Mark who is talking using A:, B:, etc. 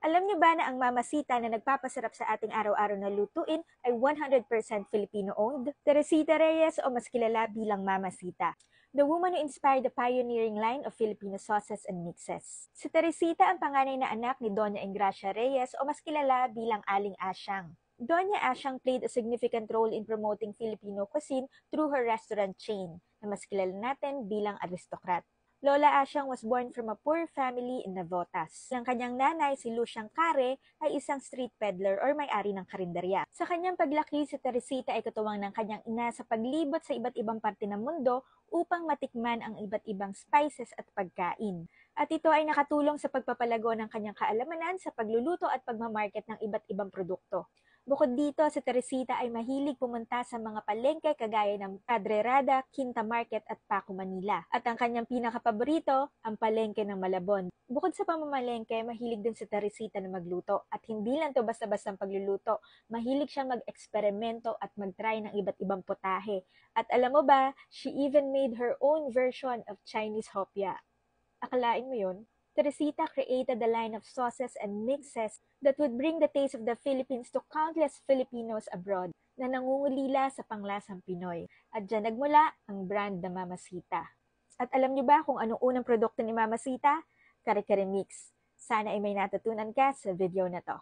A: Alam niyo ba na ang Mamacita na nagpapasarap sa ating araw-araw na lutuin ay 100% Filipino-owned? Teresita Reyes o mas kilala bilang Mamacita, the woman who inspired the pioneering line of Filipino sauces and mixes. Si Teresita ang panganay na anak ni Doña Engracia Reyes o mas kilala bilang Aling Asyang. Doña Asyang played a significant role in promoting Filipino cuisine through her restaurant chain, na mas kilala natin bilang Aristocrat. Lola Asyang was born from a poor family in Navotas. Ang kanyang nanay, si Luciang Care, ay isang street peddler or may-ari ng karinderya. Sa kanyang paglaki, si Teresita ay katuwang ng kanyang ina sa paglibot sa iba't ibang parte ng mundo upang matikman ang iba't ibang spices at pagkain. At ito ay nakatulong sa pagpapalago ng kanyang kaalamanan sa pagluluto at pagmamarket ng iba't ibang produkto. Bukod dito, si Teresita ay mahilig pumunta sa mga palengke kagaya ng Padre Rada, Quinta Market at Paco, Manila. At ang kanyang pinakapaborito, ang palengke ng Malabon. Bukod sa pamamalengke, mahilig din si Teresita na magluto. At hindi lang to basta-bastang pagluluto, mahilig siyang mag-eksperimento at mag-try ng iba't ibang putahe. At alam mo ba, she even made her own version of Chinese hopia. Akalain mo yun? Teresita created a line of sauces and mixes that would bring the taste of the Philippines to countless Filipinos abroad na nangungulila sa panglasang Pinoy. At dyan nagmula ang brand na Mamacita. At alam niyo ba kung anong unang produkto ni Mamacita? Kare-kare mix. Sana ay may natutunan ka sa video na to.